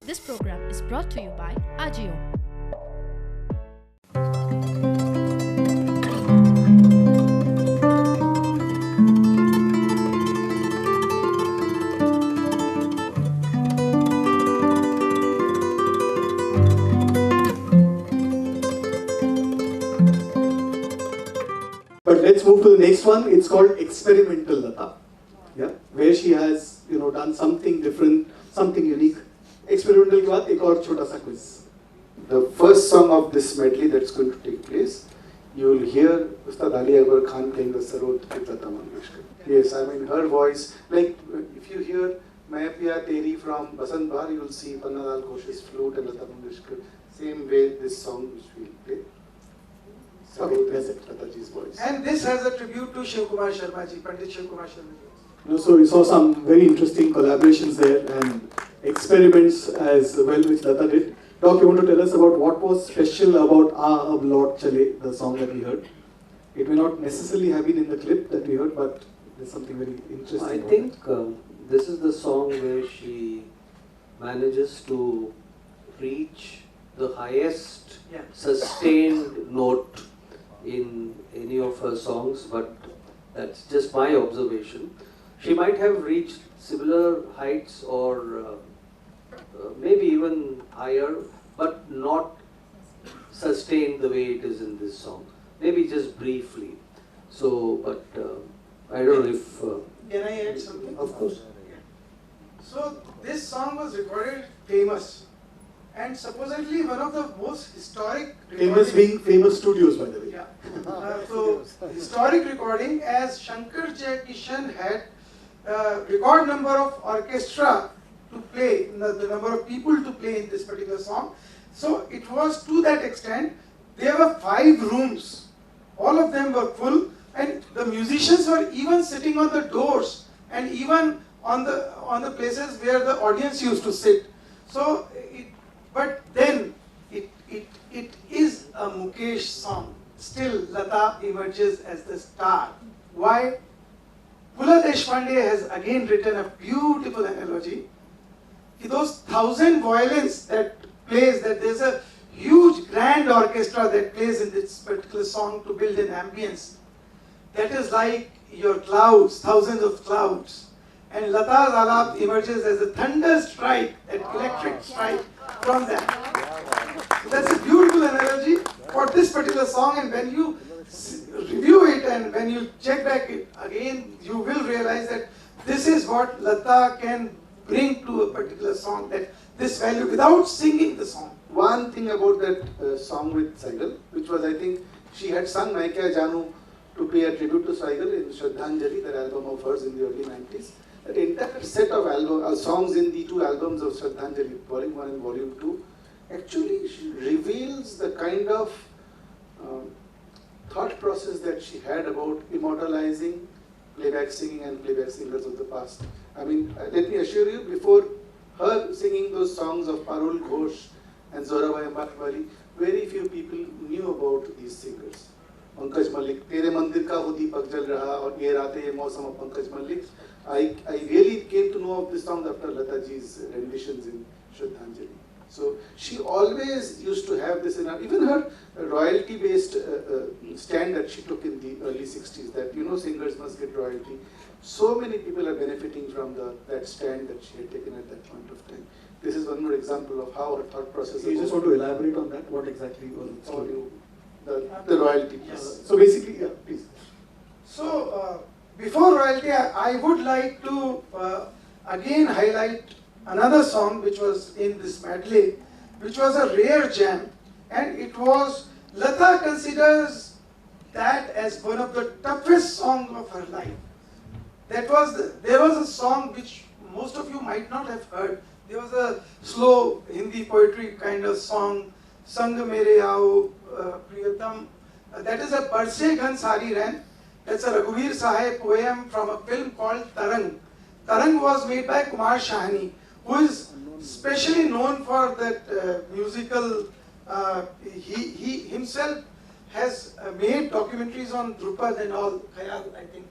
This program is brought to you by Agio. But let's move to the next one. It's called Experimental Lata. Yeah, where she has done something different, something unique. Experimental के बाद एक और छोटा सा quiz. The first song of this medley that's going to take place, you will hear Ustad Ali Akbar Khan playing the sarod with Lata Mangeshkar. Yes, I mean her voice. Like if you hear Main Piya Teri from Basant Bahar, you will see Panna Lal Ghosh's flute and Lata Mangeshkar. Same way this song which we will play. Okay, that's it, Lataji's voice. And this has a tribute to Shiv Kumar Sharma ji, Pandit Shiv Kumar Sharma ji. So we saw some very interesting collaborations there and experiments as well which Lata did. Doc, you want to tell us about what was special about Aa Ab Laut Chale, the song that we heard? It may not necessarily have been in the clip that we heard, but there's something very interesting. I think this is the song where she manages to reach the highest sustained note in any of her songs, but that's just my observation. She might have reached similar heights or maybe even higher, but not sustained the way it is in this song. Maybe just briefly. So, but I don't know if... Can I add something? Of course. So, this song was recorded famous. And supposedly one of the most historic Famous being famous studios, by the way. Yeah. So historic recording, as Shankar Jay Kishan had record number of orchestra to play, the number of people to play in this particular song. So it was to that extent. There were 5 rooms. All of them were full, and the musicians were even sitting on the doors and even on the places where the audience used to sit. So. But then it is a Mukesh song. Still, Lata emerges as the star. Why? Pula Deshpande has again written a beautiful analogy. Those 1,000 violins that plays, that there's a huge grand orchestra that plays in this particular song to build an ambience. That is like your clouds, thousands of clouds. And Lata's alap emerges as a thunder strike, that electric strike from that. So that's a beautiful analogy for this particular song, and when you review it and when you check back it again, you will realize that this is what Lata can bring to a particular song, that this value without singing the song. One thing about that song with Saigal, which was, I think, she had sung Main Kya Janu to pay a tribute to Saigal in Shraddhanjali, that album of hers in the early 90s. That entire set of songs in the 2 albums of Shraddhanjali, Volume 1 and Volume 2, actually reveals the kind of thought process that she had about immortalizing playback singing and playback singers of the past. I mean, let me assure you, before her singing those songs of Parul Ghosh and Zorabai Ambaniwali, very few people knew about these singers. Pankaj Malik, Tere Mandir Ka Wo Deepak Jal Raha, or Ye Raate Ye Mausam of Pankaj Malik. I really came to know of this song after Lataji's renditions in Shraddhanjali. So she always used to have this in her, even her royalty-based stand that she took in the early 60s, that singers must get royalty. So many people are benefiting from that stand that she had taken at that point of time. This is one more example of how her thought process. You just want to elaborate on that? What exactly was it? The royalty. Yes. So basically, yeah, please. So before royalty, I would like to again highlight another song which was in this medley, which was a rare gem, and it was, Lata considers that as one of the toughest songs of her life. There was a song which most of you might not have heard. There was a slow Hindi poetry kind of song, Sang Mere Aao Priyatam. That is a Barse Ghan Sari Rain. That's a Raghuveer Sahib poem from a film called Tarang. Tarang was made by Kumar Shahani, who is specially known for that musical. He himself has made documentaries on Drupad and all, Khayal, I think.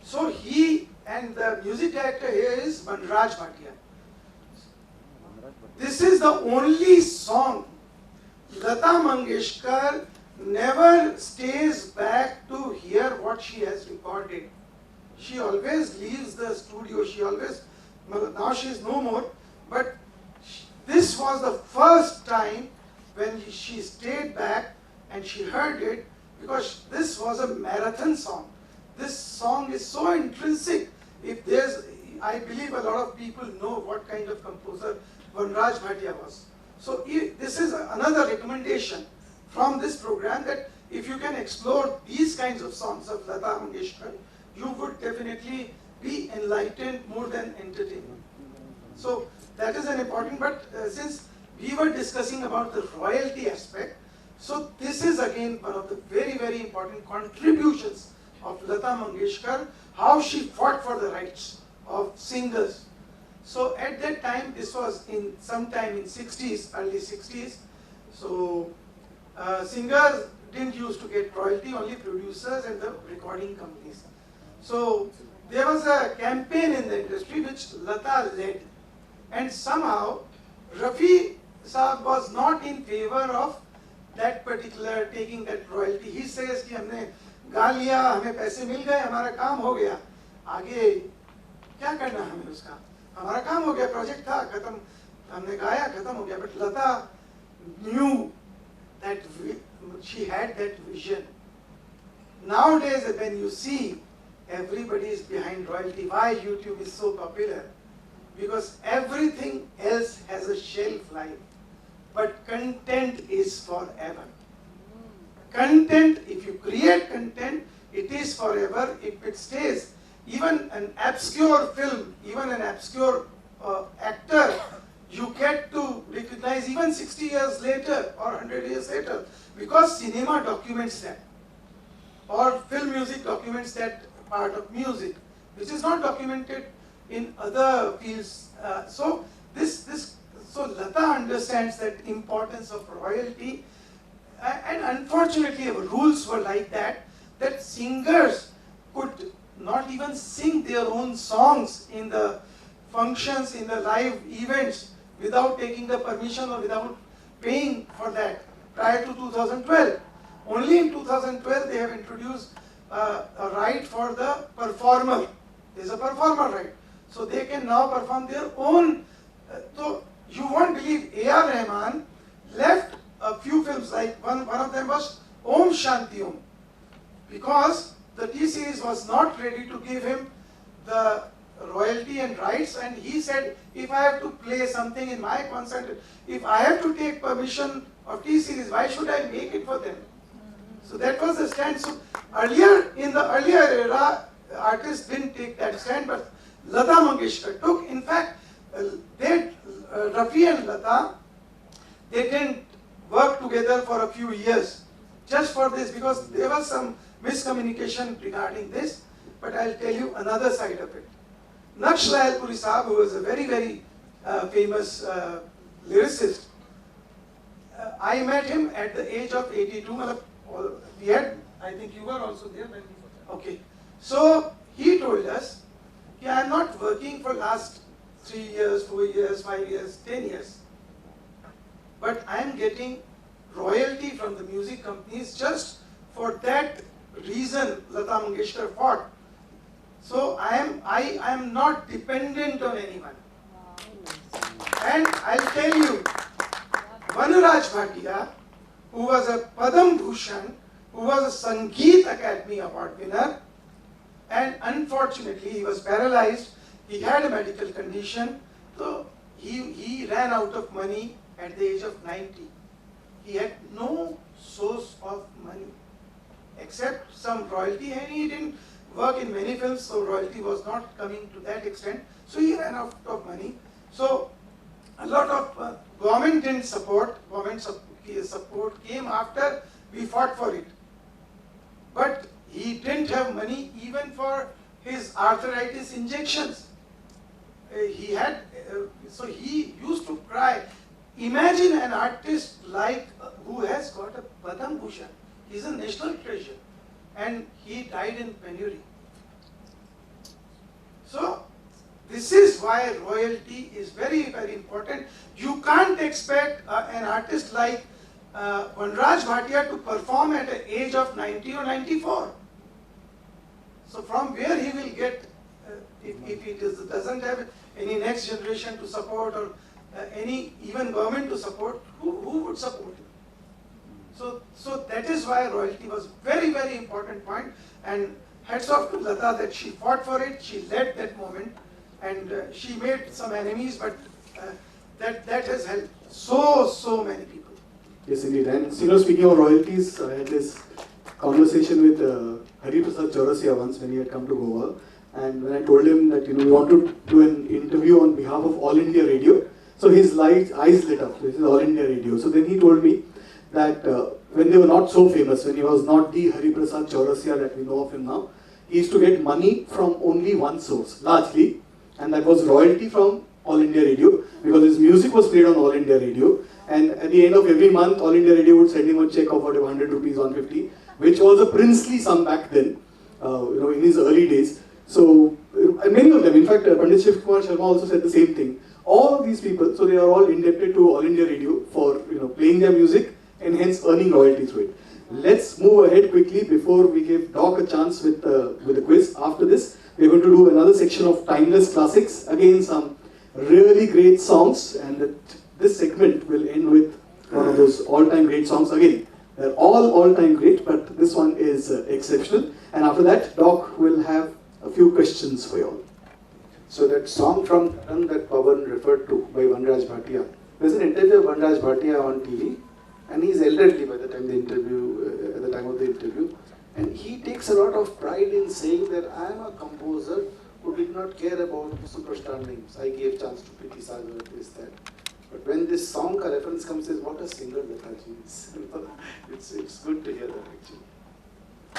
So he, and the music director here is Manraj Bhatia. This is the only song Lata Mangeshkar never stays back to hear what she has recorded. She always leaves the studio. She always, now she is no more, but this was the first time when she stayed back and she heard it, because this was a marathon song. This song is so intrinsic. If there's, I believe a lot of people know what kind of composer Vanraj Bhatia was. So this is another recommendation from this program, that if you can explore these kinds of songs of Lata Mangeshkar, you would definitely be enlightened more than entertained. So that is an important, but since we were discussing about the royalty aspect, so this is again one of the very, very important contributions of Lata Mangeshkar, how she fought for the rights of singers. So at that time, this was in sometime in 60s, early 60s. So singers didn't used to get royalty, only producers and the recording companies. So there was a campaign in the industry which Lata led, and somehow Rafi Saab was not in favor of that particular taking that royalty. He says कि हमने गा लिया, हमें पैसे मिल गए, हमारा काम हो गया, आगे क्या करना हमें उसका, हमारा काम हो गया, प्रोजेक्ट था खत्म, हमने गाया खत्म हो गया. But Lata knew that she had that vision. Nowadays, when you see everybody is behind royalty, why YouTube is so popular? Because everything else has a shelf life, but content is forever. Content, if you create content, it is forever. If it stays, even an obscure film, even an obscure actor, you get to recognize even 60 years later or 100 years later, because cinema documents that, or film music documents that part of music, which is not documented in other fields. So Lata understands that importance of royalty, and unfortunately our rules were like that, that singers could not even sing their own songs in the functions, in the live events, without taking the permission or without paying for that prior to 2012. Only in 2012 they have introduced a right for the performer. There is a performer right. So they can now perform their own. So you won't believe, A.R. Rahman left a few films, like one of them was Om Shanti Om, because the T-Series was not ready to give him the royalty and rights, and he said, if I have to play something in my concert, if I have to take permission of T-Series, why should I make it for them? So that was the stand. So in the earlier era, artists didn't take that stand, but Lata Mangeshkar took. In fact, Rafi and Lata, they didn't work together for a few years just for this, because there was some miscommunication regarding this. But I'll tell you another side of it. Naksh Layalpuri Saab, who was a very, very famous lyricist, I met him at the age of 82. We had, I think you were also there when we, okay. So he told us, I am not working for last 3 years, 4 years, 5 years, 10 years, but I am getting royalty from the music companies just for that reason Lata Mangeshkar fought. So I am not dependent on anyone. And I'll tell you, Vanraj Bhatia, who was a Padam Bhushan, who was a Sangeet Academy Award winner, and unfortunately he was paralyzed. He had a medical condition, so he ran out of money at the age of 90. He had no source of money except some royalty, and he didn't work in many films, so royalty was not coming to that extent. So he ran out of money. So a lot of government didn't support. Government support came after we fought for it. But he didn't have money even for his arthritis injections. He had, so he used to cry. Imagine an artist like who has got a Padam Bhushan. He's a national treasure, and he died in penury. So this is why royalty is very, very important. You can't expect an artist like Vanraj Bhatia to perform at an age of 90 or 94. So from where he will get, if he doesn't have any next generation to support or any even government to support, who would support him? So that is why royalty was very, very important point, and hats off to Lata that she fought for it, she led that moment, and she made some enemies, but that has helped so many people. Yes, indeed. And speaking of royalties, I had this conversation with Hari Prasad Chaurasia once when he had come to Goa, and when I told him that we want to do an interview on behalf of All India Radio, so his eyes lit up. This is All India Radio. So then he told me that when they were not so famous, when he was not the Hari Prasad Chaurasia that we know of him now, he used to get money from only one source, largely, and that was royalty from All India Radio, because his music was played on All India Radio, and at the end of every month, All India Radio would send him a check of whatever 100 rupees, 150, which was a princely sum back then, in his early days. So many of them, in fact, Pandit Shiv Kumar Sharma also said the same thing. All these people, so they are all indebted to All India Radio for playing their music and hence earning royalty through it. Let's move ahead quickly before we give Doc a chance with the quiz. After this, we're going to do another section of timeless classics. Again, some really great songs, and this segment will end with one of those all-time great songs. Again, they're all-time great, but this one is exceptional. And after that, Doc will have a few questions for you all. So that song from Prudent that Pawan referred to by Vanraj Bhatia, there's an interview of Vanraj Bhatia on TV, and he's elderly by the time at the time of the interview, and he takes a lot of pride in saying that I am a composer who did not care about superstar names. I gave chance to Priti Sagar, this, that. But when this song reference comes, says what a singer Lataji is. It's good to hear that actually.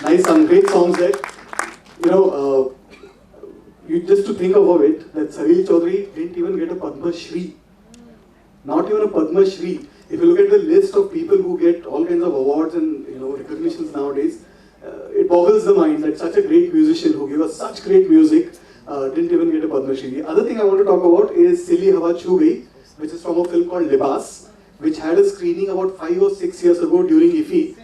Nice, some great songs there. You just to think about it, that Salil Chaudhary didn't even get a Padma Shri. Not even a Padma Shri. If you look at the list of people who get all kinds of awards and recognitions nowadays, it boggles the mind that such a great musician who gave us such great music didn't even get a Padma Shri. The other thing I want to talk about is Silli Hawa Chhu Gayi, which is from a film called Libas, which had a screening about 5 or 6 years ago during IFFI.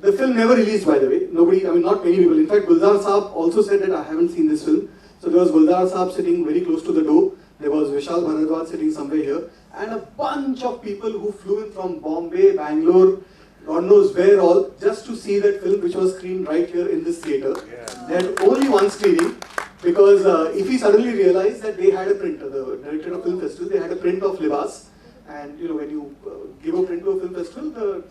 The film never released, by the way. Not many people. In fact, Gulzar Saab also said that I haven't seen this film. So there was Gulzar Saab sitting very close to the door. There was Vishal Bharadwaj sitting somewhere here. And a bunch of people who flew in from Bombay, Bangalore, God knows where all, just to see that film which was screened right here in this theatre. They had only one screening because IFFI suddenly realized that they had a printer, the director of film festival, they had a print of Libas. And when you give a print to a film festival, the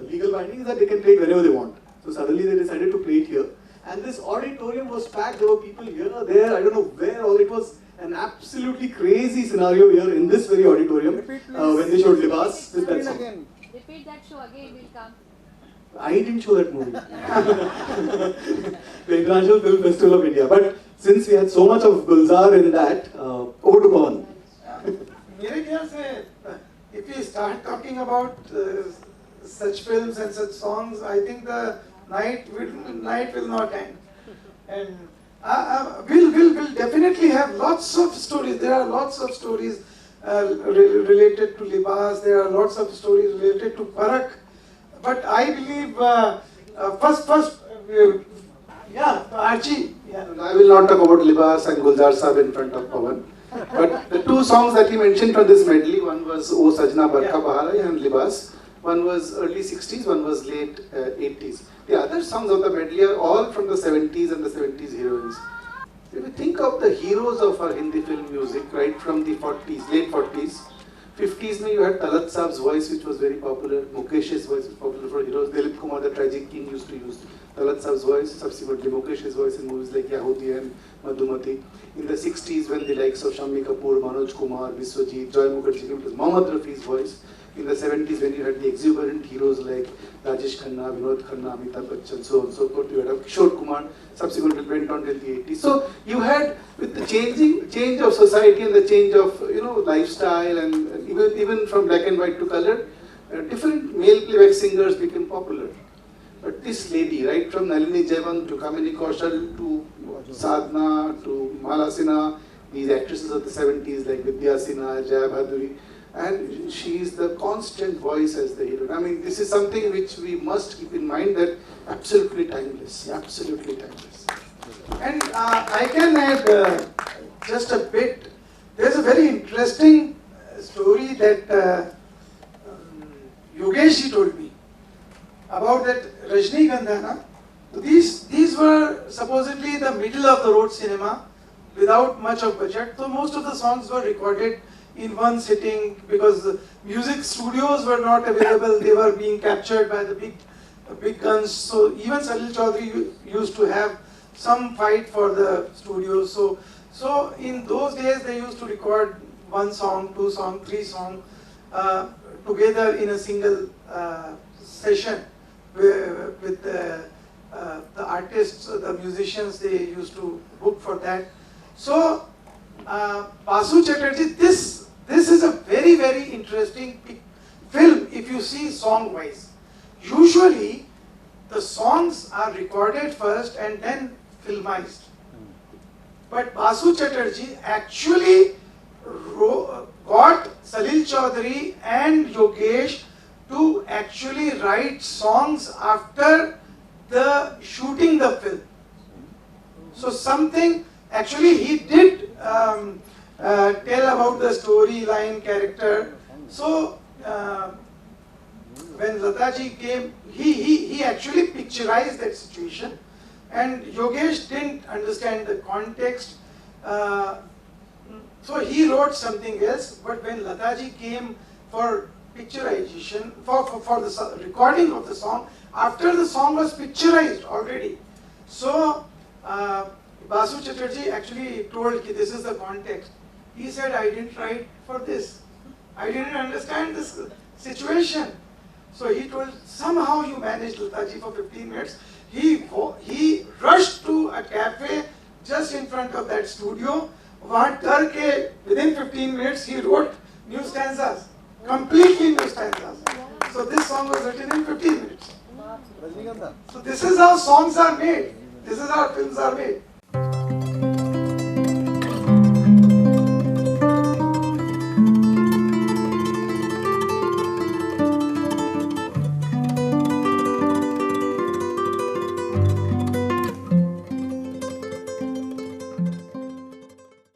legal binding is that they can play it whenever they want. So suddenly they decided to play it here. And this auditorium was packed. There were people here, there, I don't know where all. It was an absolutely crazy scenario here in this very auditorium when they showed Libas with that song. Repeat that show again, we'll come. I didn't show that movie. The International Film Festival of India. But since we had so much of Gulzar in that, over to Pawan. मेरे ख्याल से if we start talking about such films and such songs, I think the night will not end. And we'll definitely have lots of stories. There are lots of stories related to Libas. There are lots of stories related to Parak. But I believe Archie. Yeah. I will not talk about Libas and Gulzar Saab in front of Pawan. But the two songs that he mentioned from this medley, one was O Sajna Barkha Bahara and Libas. One was early 60s, one was late 80s. The other songs of the medley are all from the 70s and the 70s heroines. If you think of the heroes of our Hindi film music, right from the 40s, late 40s, 50s, you had Talat Saab's voice, which was very popular. Mukesh's voice was popular for heroes. Dilip Kumar, the tragic king, used to use Talat Saab's voice. Subsequently, Mukesh's voice in movies like Yahudi and Madhumati. In the 60s, when the likes of Shammi Kapoor, Manoj Kumar, Biswajit, Joy Mukherjee, it was Mohammad Rafi's voice. In the 70s, when you had the exuberant heroes like Rajesh Khanna, Vinod Khanna, Amitabh Bachchan, so on and so forth, you had Kishore Kumar, subsequently went on till the 80s. So you had, with the change of society and the change of lifestyle and even from black and white to color, different male playback singers became popular. But this lady, right from Nalini Jayawant to Kamini Kaushal to Sadhna to Mala Sinha, these actresses of the 70s like Vidya Sinha, Jaya Bhaduri, and she is the constant voice as the hero. I mean, this is something which we must keep in mind, that absolutely timeless, absolutely timeless. And I can add just a bit. There's a very interesting story that Yogesh told me about that Rajni Gandhana. These were supposedly the middle of the road cinema without much of budget. So most of the songs were recorded in one sitting because the music studios were not available. They were being captured by the big guns. So even Salil Chaudhary used to have some fight for the studios. So in those days they used to record one song, two song, three song together in a single session with the artists, the musicians. They used to book for that. So Basu Chatterjee, this is a very, very interesting film if you see song wise. Usually the songs are recorded first and then filmized. But Basu Chatterjee actually got Salil Chaudhary and Yogesh to actually write songs after the shooting the film. So something, actually he did tell about the storyline, character. So when Lataji came, he actually picturized that situation, and Yogesh didn't understand the context. So he wrote something else, but when Lataji came for picturization, for the recording of the song, after the song was picturized already, so Basu Chatterjee actually told that this is the context. He said, I didn't write for this. I didn't understand this situation. So he told, somehow you managed Lataji for 15 minutes. He rushed to a cafe just in front of that studio. Within 15 minutes he wrote new stanzas, completely new stanzas. So this song was written in 15 minutes. So this is how songs are made. This is how films are made.